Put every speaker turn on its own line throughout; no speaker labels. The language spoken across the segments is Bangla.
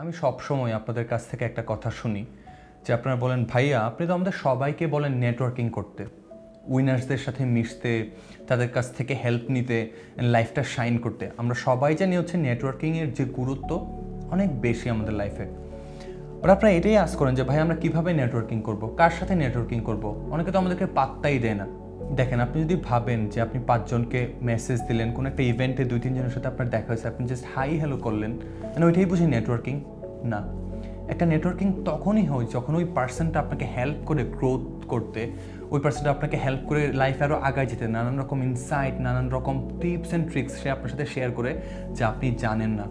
আমি সবসময় আপনাদের কাছ থেকে একটা কথা শুনি যে আপনারা বলেন ভাইয়া আপনি তো আমাদের সবাইকে বলেন নেটওয়ার্কিং করতে, উইনার্সদের সাথে মিশতে, তাদের কাছ থেকে হেল্প নিতে, লাইফটা শাইন করতে। আমরা সবাই জানি হচ্ছে নেটওয়ার্কিংয়ের যে গুরুত্ব অনেক বেশি আমাদের লাইফে। বাট আপনারা এটাই আস করেন যে ভাই আমরা কীভাবে নেটওয়ার্কিং করব, কার সাথে নেটওয়ার্কিং করব। অনেকে তো আমাদেরকে পাত্তাই দেয় না। দেখেন, আপনি যদি ভাবেন যে আপনি 5 জনকে মেসেজ দিলেন, কোনো একটা ইভেন্টে 2-3 জনের সাথে আপনার দেখা হয়েছে, আপনি জাস্ট হাই হ্যালো করলেন, মানে ওইটাই বুঝি নেটওয়ার্কিং? না। একটা নেটওয়ার্কিং তখনই হয় যখন ওই পার্সনটা আপনাকে হেল্প করে গ্রোথ করতে, ওই পার্সনটা আপনাকে হেল্প করে লাইফে আরও আগায় যেতে, নানান রকম ইনসাইট, নানান রকম টিপস অ্যান্ড ট্রিক্স সে আপনার সাথে শেয়ার করে যা আপনি জানেন না।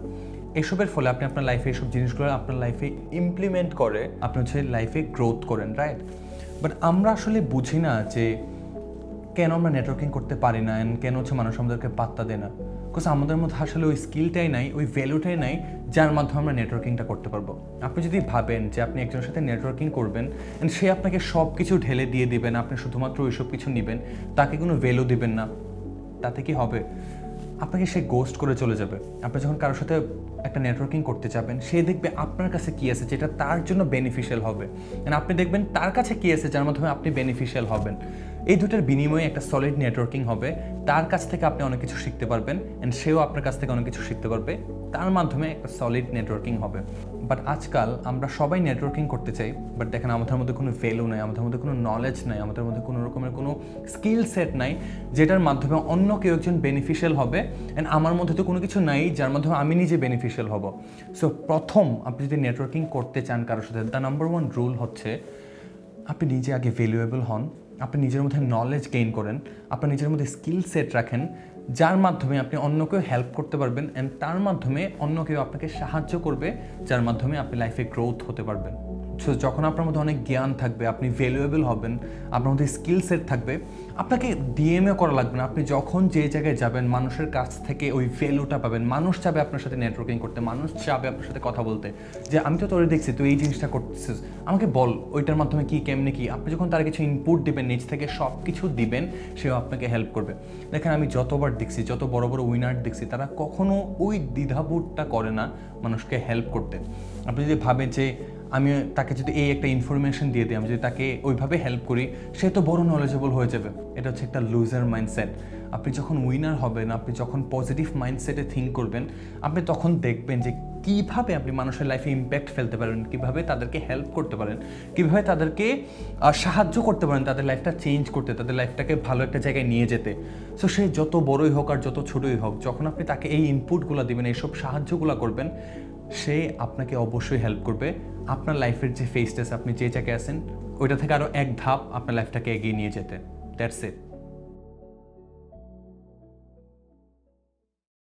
এসবের ফলে আপনি আপনার লাইফে এসব জিনিসগুলো আপনার লাইফে ইমপ্লিমেন্ট করে আপনি হচ্ছে লাইফে গ্রোথ করেন, রাইট? বাট আমরা আসলে বুঝি না যে কেন আমরা নেটওয়ার্কিং করতে পারি না, অ্যান্ড কেন হচ্ছে মানুষ আমাদেরকে পাত্তা দেয় না। বিকজ আমাদের মধ্যে আসলে ওই স্কিলটাই নাই, ওই ভ্যালুটাই নাই যার মাধ্যমে আমরা নেটওয়ার্কিংটা করতে পারবো। আপনি যদি ভাবেন যে আপনি একজনের সাথে নেটওয়ার্কিং করবেন অ্যান্ড সে আপনাকে সব কিছু ঢেলে দিয়ে দিবেন, আপনি শুধুমাত্র ওই সব কিছু নেবেন, তাকে কোনো ভ্যালু দিবেন না, তাতে কি হবে? আপনাকে সে গোস্ট করে চলে যাবে। আপনি যখন কারোর সাথে একটা নেটওয়ার্কিং করতে যাবেন, সে দেখবে আপনার কাছে কী আছে যেটা তার জন্য বেনিফিশিয়াল হবে, অ্যান্ড আপনি দেখবেন তার কাছে কী আছে যার মাধ্যমে আপনি বেনিফিশিয়াল হবেন। এই দুটার বিনিময়ে একটা সলিড নেটওয়ার্কিং হবে। তার কাছ থেকে আপনি অনেক কিছু শিখতে পারবেন অ্যান্ড সেও আপনার কাছ থেকে অনেক কিছু শিখতে পারবে, তার মাধ্যমে একটা সলিড নেটওয়ার্কিং হবে। বাট আজকাল আমরা সবাই নেটওয়ার্কিং করতে চাই, বাট দেখেন আমাদের মধ্যে কোনো ভ্যালু নাই, আমাদের মধ্যে কোনো নলেজ নাই, আমাদের মধ্যে কোনো রকমের কোনো স্কিল সেট নাই যেটার মাধ্যমে অন্য কেউ একজন বেনিফিশিয়াল হবে, অ্যান্ড আমার মধ্যে তো কোনো কিছু নাই যার মাধ্যমে আমি নিজে বেনিফিশিয়াল হব। সো প্রথম আপনি যদি নেটওয়ার্কিং করতে চান কারোর সাথে, দ্য নাম্বার 1 রুল হচ্ছে আপনি নিজে আগে ভ্যালুয়েবল হন, আপনি নিজের মধ্যে নলেজ গেইন করেন, আপনার নিজের মধ্যে স্কিল সেট রাখেন যার মাধ্যমে আপনি অন্যকেও হেল্প করতে পারবেন, অ্যান্ড তার মাধ্যমে অন্য কেউ আপনাকে সাহায্য করবে যার মাধ্যমে আপনি লাইফে গ্রোথ হতে পারবেন। সো যখন আপনার মধ্যে অনেক জ্ঞান থাকবে, আপনি ভ্যালুয়েবল হবেন, আপনার মধ্যে স্কিল সেট থাকবে, আপনাকে ডিএমএ করা লাগবে না। আপনি যখন যে জায়গায় যাবেন মানুষের কাছ থেকে ওই ভ্যালুটা পাবেন। মানুষ চাবে আপনার সাথে নেটওয়ার্কিং করতে, মানুষ চাবে আপনার সাথে কথা বলতে, যে আমি তো তোরে দেখছি তুই এই জিনিসটা করতেছিস, আমাকে বল ওইটার মাধ্যমে কি কেমনি কি। আপনি যখন তার কিছু ইনপুট দিবেন, নিজ থেকে সব কিছু দিবেন, সেও আপনাকে হেল্প করবে। দেখেন আমি যতবার দেখছি, যত বড় বড় উইনার দেখছি, তারা কখনো ওই দ্বিধাবোধটা করে না মানুষকে হেল্প করতে। আপনি যদি ভাবেন যে আমি তাকে যদি এই একটা ইনফরমেশন দিয়ে দিই, আমি যদি তাকে ওইভাবে হেল্প করি, সে তো বড় নলেজেবল হয়ে যাবে, এটা হচ্ছে একটা লুজার মাইন্ডসেট। আপনি যখন উইনার হবেন, আপনি যখন পজিটিভ মাইন্ডসেটে থিঙ্ক করবেন, আপনি তখন দেখবেন যে কীভাবে আপনি মানুষের লাইফে ইম্প্যাক্ট ফেলতে পারেন, কীভাবে তাদেরকে হেল্প করতে পারেন, কীভাবে তাদেরকে সাহায্য করতে পারেন তাদের লাইফটা চেঞ্জ করতে, তাদের লাইফটাকে ভালো একটা জায়গায় নিয়ে যেতে। সো সে যত বড়ই হোক আর যত ছোটোই হোক, যখন আপনি তাকে এই ইনপুটগুলো দিবেন, এইসব সাহায্যগুলো করবেন, সে আপনাকে অবশ্যই হেল্প করবে আপনার লাইফের যে ফেজটা আছে, আপনি যে জায়গায় আছেন ওইটা থেকে আরও এক ধাপ আপনার লাইফটাকে এগিয়ে নিয়ে যেতে। That's it.